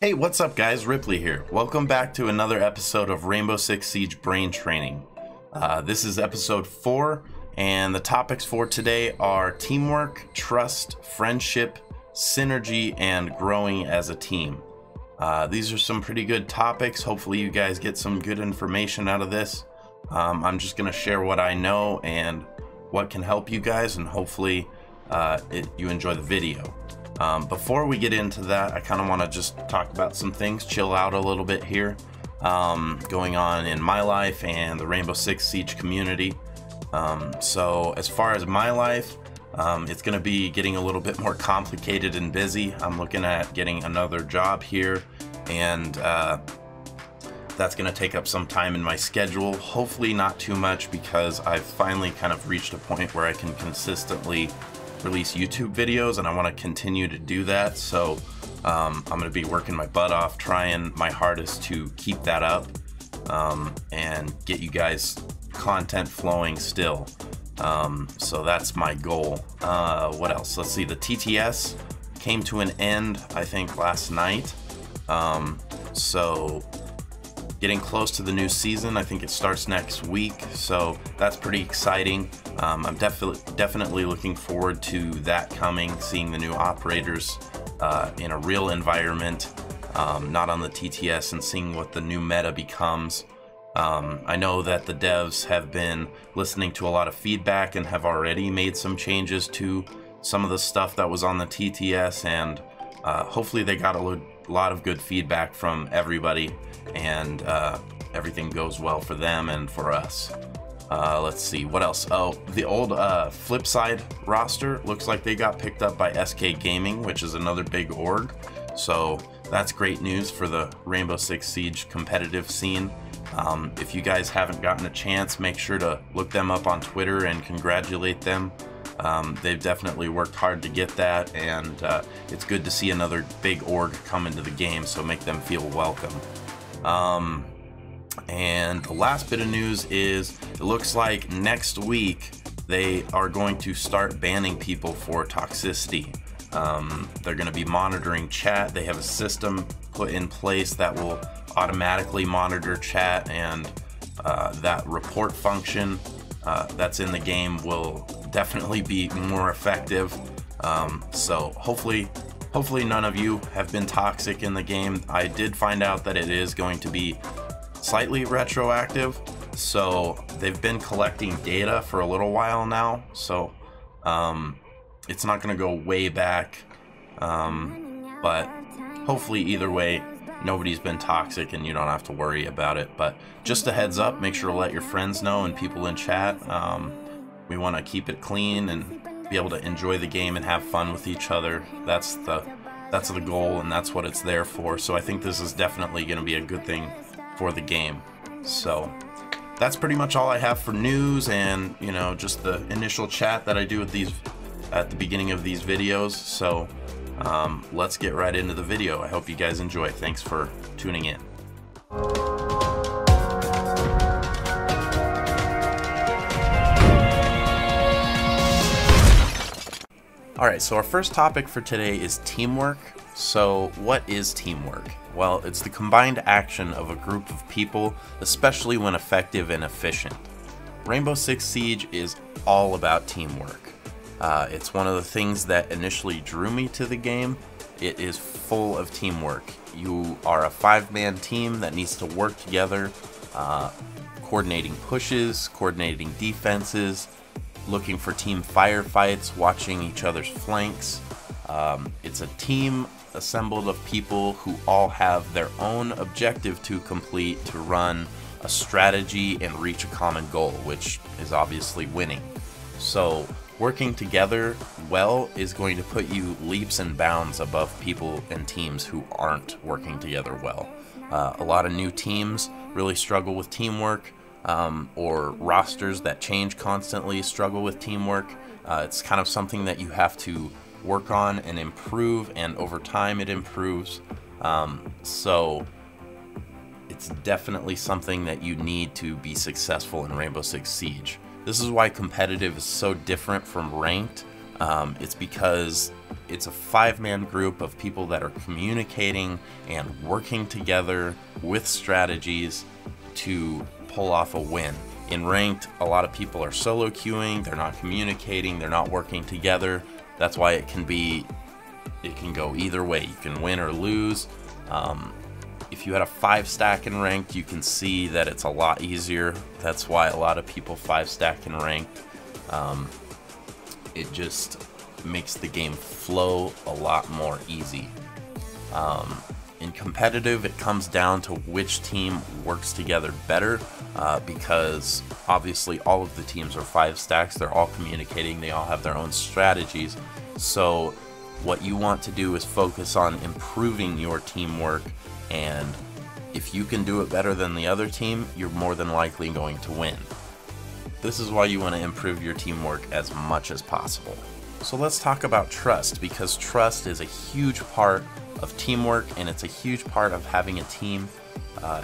Hey, what's up guys? Ripley here. Welcome back to another episode of Rainbow Six Siege Brain Training. This is episode 4, and the topics for today are teamwork, trust, friendship, synergy, and growing as a team. These are some pretty good topics. Hopefully you guys get some good information out of this. I'm just going to share what I know and what can help you guys, and hopefully you enjoy the video. Before we get into that, I kind of want to just talk about some things, chill out a little bit here, going on in my life and the Rainbow Six Siege community. So as far as my life, it's going to be getting a little bit more complicated and busy. I'm looking at getting another job here, and that's going to take up some time in my schedule. Hopefully not too much, because I've finally kind of reached a point where I can consistently release YouTube videos, and I want to continue to do that. So I'm going to be working my butt off, trying my hardest to keep that up and get you guys content flowing still. So that's my goal. What else? Let's see. The TTS came to an end, I think, last night. So getting close to the new season. I think it starts next week, so that's pretty exciting. I'm definitely looking forward to that coming, seeing the new operators in a real environment, not on the TTS, and seeing what the new meta becomes. I know that the devs have been listening to a lot of feedback and have already made some changes to some of the stuff that was on the TTS, and hopefully they got a lot of good feedback from everybody, and everything goes well for them and for us. Let's see, what else? Oh, the old Flipside roster looks like they got picked up by SK Gaming, which is another big org. So that's great news for the Rainbow Six Siege competitive scene. If you guys haven't gotten a chance, make sure to look them up on Twitter and congratulate them. They've definitely worked hard to get that, and it's good to see another big org come into the game, so make them feel welcome. And the last bit of news is, it looks like next week they are going to start banning people for toxicity. They're going to be monitoring chat. They have a system put in place that will automatically monitor chat, and that report function that's in the game will definitely be more effective. So hopefully none of you have been toxic in the game. I did find out that it is going to be slightly retroactive, so they've been collecting data for a little while now, so it's not going to go way back, but hopefully either way nobody's been toxic and you don't have to worry about it. But just a heads up, make sure to let your friends know and people in chat. We want to keep it clean and be able to enjoy the game and have fun with each other. That's the goal, and that's what it's there for. So I think this is definitely going to be a good thing for the game. So that's pretty much all I have for news, and just the initial chat that I do with these at the beginning of these videos. So let's get right into the video. I hope you guys enjoy. Thanks for tuning in. Alright, so our first topic for today is teamwork. So what is teamwork? Well, it's the combined action of a group of people, especially when effective and efficient. Rainbow Six Siege is all about teamwork. It's one of the things that initially drew me to the game. It is full of teamwork. You are a 5-man team that needs to work together, coordinating pushes, coordinating defenses, looking for team firefights, watching each other's flanks. It's a team assembled of people who all have their own objective to complete, to run a strategy and reach a common goal, which is obviously winning. So working together well is going to put you leaps and bounds above people and teams who aren't working together well. A lot of new teams really struggle with teamwork, or rosters that change constantly struggle with teamwork. It's kind of something that you have to work on and improve, and over time it improves. So it's definitely something that you need to be successful in Rainbow Six Siege. This is why competitive is so different from ranked. It's because it's a 5-man group of people that are communicating and working together with strategies to pull off a win. In ranked, a lot of people are solo queuing, they're not communicating, they're not working together. That's why it can go either way. You can win or lose. If you had a 5-stack in ranked, you can see that it's a lot easier. That's why a lot of people 5-stack in ranked. It just makes the game flow a lot more easy. In competitive, it comes down to which team works together better, because obviously all of the teams are 5 stacks, they're all communicating, they all have their own strategies. So what you want to do is focus on improving your teamwork, and if you can do it better than the other team, you're more than likely going to win. This is why you want to improve your teamwork as much as possible. So let's talk about trust, because trust is a huge part of teamwork, and it's a huge part of having a team.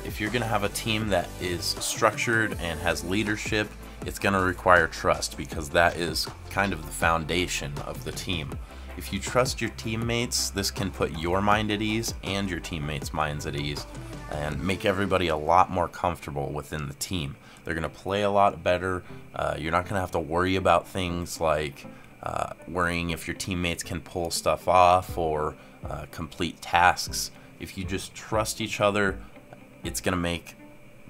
If you're going to have a team that is structured and has leadership, it's going to require trust, because that is kind of the foundation of the team. If you trust your teammates, this can put your mind at ease and your teammates' minds at ease, and make everybody a lot more comfortable within the team. They're going to play a lot better. You're not going to have to worry about things like worrying if your teammates can pull stuff off or complete tasks. If you just trust each other, it's going to make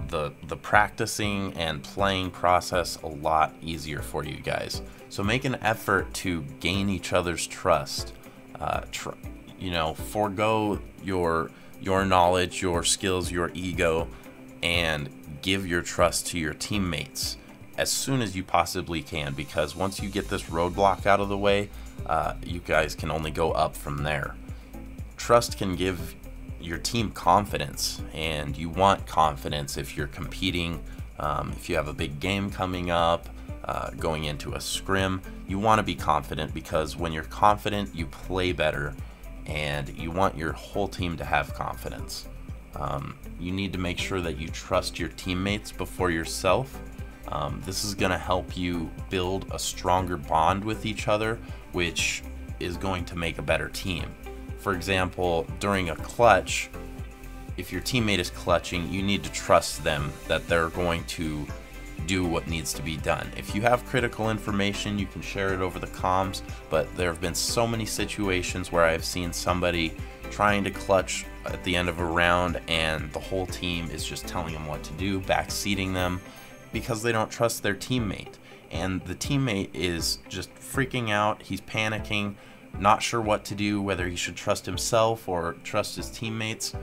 the practicing and playing process a lot easier for you guys. So make an effort to gain each other's trust. Forego your knowledge, your skills, your ego, and give your trust to your teammates as soon as you possibly can, because once you get this roadblock out of the way, you guys can only go up from there. Trust can give your team confidence, and you want confidence if you're competing. If you have a big game coming up, going into a scrim, you want to be confident, because when you're confident, you play better, and you want your whole team to have confidence. You need to make sure that you trust your teammates before yourself. This is going to help you build a stronger bond with each other, which is going to make a better team. For example, during a clutch, if your teammate is clutching, you need to trust them that they're going to do what needs to be done. If you have critical information, you can share it over the comms, but there have been so many situations where I've seen somebody trying to clutch at the end of a round and the whole team is just telling them what to do, backseating them, because they don't trust their teammate. And the teammate is just freaking out, he's panicking, not sure what to do, whether he should trust himself or trust his teammates.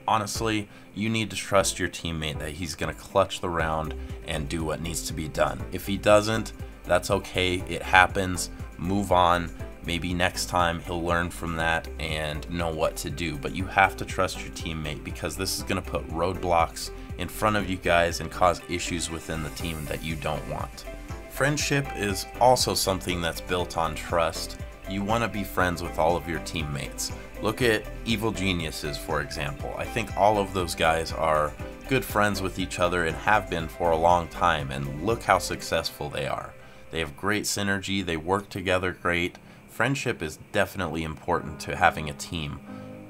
Honestly, you need to trust your teammate that he's going to clutch the round and do what needs to be done. If he doesn't, that's okay, it happens, move on. Maybe next time he'll learn from that and know what to do. But you have to trust your teammate, because this is going to put roadblocks in front of you guys and cause issues within the team that you don't want. Friendship is also something that's built on trust. You want to be friends with all of your teammates. Look at Evil Geniuses, for example. I think all of those guys are good friends with each other and have been for a long time, and look how successful they are. They have great synergy, they work together great. Friendship is definitely important to having a team.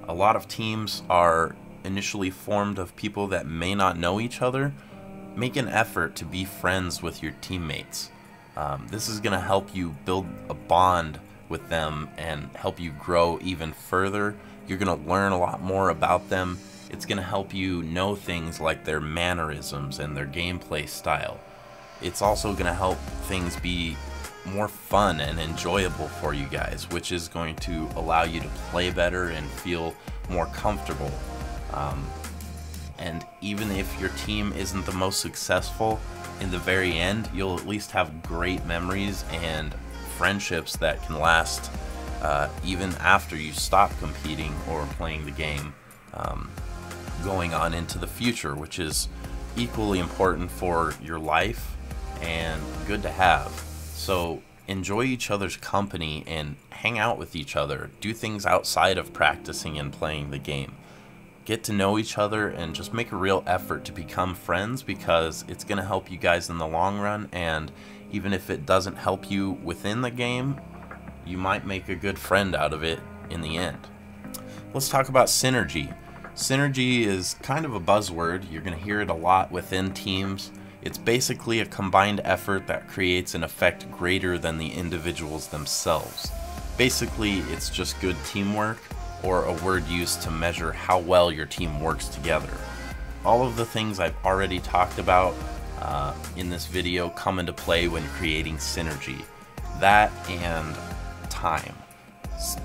A lot of teams are initially formed of people that may not know each other. Make an effort to be friends with your teammates. This is going to help you build a bond with them and help you grow even further. You're going to learn a lot more about them. It's going to help you know things like their mannerisms and their gameplay style. It's also going to help things be more fun and enjoyable for you guys, which is going to allow you to play better and feel more comfortable. And even if your team isn't the most successful, in the very end, you'll at least have great memories and friendships that can last even after you stop competing or playing the game, going on into the future, which is equally important for your life and good to have. So enjoy each other's company and hang out with each other. Do things outside of practicing and playing the game. Get to know each other and just make a real effort to become friends, because it's going to help you guys in the long run, and Even if it doesn't help you within the game, you might make a good friend out of it in the end. Let's talk about synergy. Synergy is kind of a buzzword. You're going to hear it a lot within teams. It's basically a combined effort that creates an effect greater than the individuals themselves. Basically, it's just good teamwork, or a word used to measure how well your team works together. All of the things I've already talked about in this video come into play when creating synergy. That and time.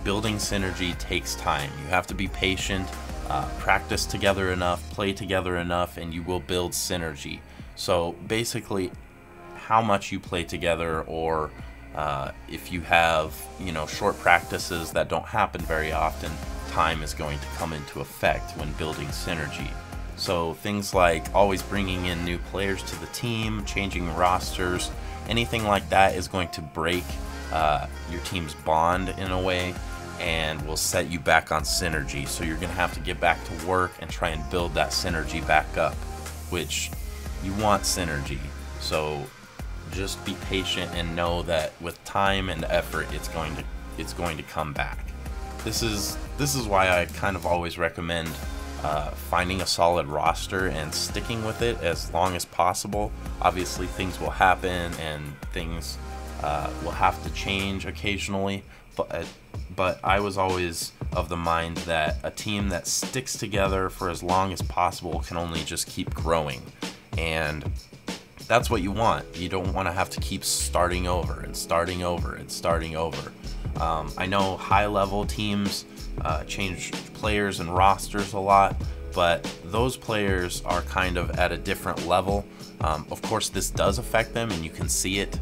Building synergy takes time. You have to be patient, practice together enough, play together enough, and you will build synergy. So basically, how much you play together, or if you have, short practices that don't happen very often, time is going to come into effect when building synergy. So things like always bringing in new players to the team, changing rosters, anything like that is going to break your team's bond in a way, and will set you back on synergy. So you're going to have to get back to work and try and build that synergy back up, which you want synergy. So just be patient and know that with time and effort, it's going to come back. This is why I kind of always recommend finding a solid roster and sticking with it as long as possible. Obviously, things will happen and things will have to change occasionally, but I was always of the mind that a team that sticks together for as long as possible can only just keep growing, and that's what you want. You don't want to have to keep starting over and starting over and starting over. I know high-level teams change players and rosters a lot, but those players are kind of at a different level. Of course, this does affect them, and you can see it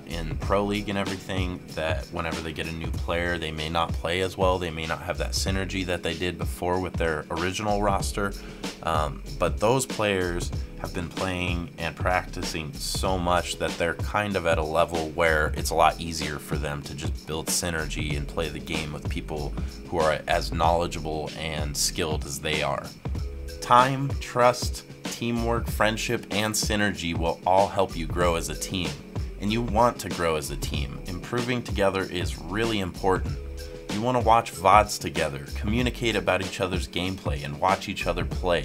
in Pro League and everything, that whenever they get a new player, they may not play as well. They may not have that synergy that they did before with their original roster. But those players have been playing and practicing so much that they're kind of at a level where it's a lot easier for them to just build synergy and play the game with people who are as knowledgeable and skilled as they are. Time, trust, teamwork, friendship, and synergy will all help you grow as a team. And you want to grow as a team. Improving together is really important. You want to watch VODs together, communicate about each other's gameplay, and watch each other play.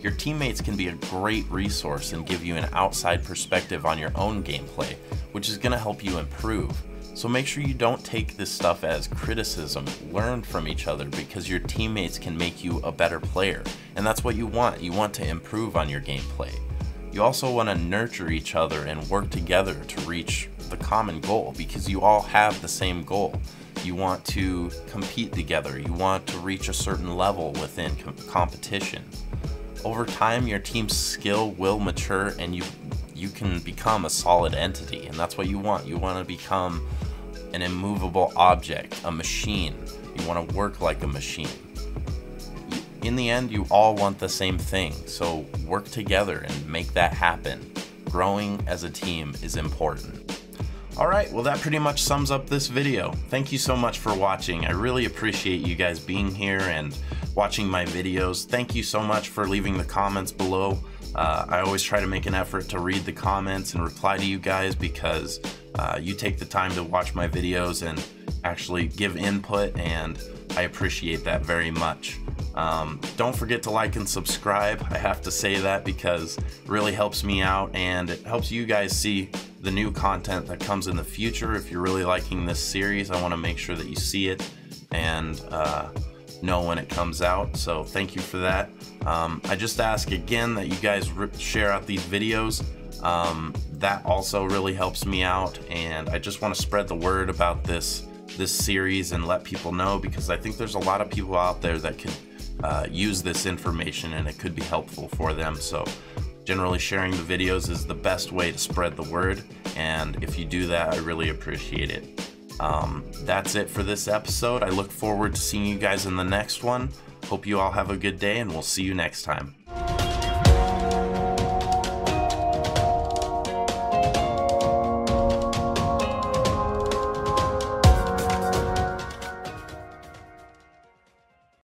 Your teammates can be a great resource and give you an outside perspective on your own gameplay, which is going to help you improve. So make sure you don't take this stuff as criticism. Learn from each other, because your teammates can make you a better player. And that's what you want. You want to improve on your gameplay. You also want to nurture each other and work together to reach the common goal, because you all have the same goal. You want to compete together. You want to reach a certain level within competition. Over time, your team's skill will mature, and you can become a solid entity, and that's what you want. You want to become an immovable object, a machine. You want to work like a machine. In the end, you all want the same thing, so work together and make that happen. Growing as a team is important. Alright, well that pretty much sums up this video. Thank you so much for watching. I really appreciate you guys being here and watching my videos. Thank you so much for leaving the comments below. I always try to make an effort to read the comments and reply to you guys, because you take the time to watch my videos and actually give input, and I appreciate that very much. Don't forget to like and subscribe. I have to say that because it really helps me out, and it helps you guys see the new content that comes in the future. If you're really liking this series, I want to make sure that you see it and know when it comes out. So thank you for that. I just ask again that you guys share out these videos. That also really helps me out, and I just want to spread the word about this series and let people know, because I think there's a lot of people out there that could use this information and it could be helpful for them. So generally sharing the videos is the best way to spread the word, and if you do that, I really appreciate it. That's it for this episode. I look forward to seeing you guys in the next one. Hope you all have a good day, and we'll see you next time.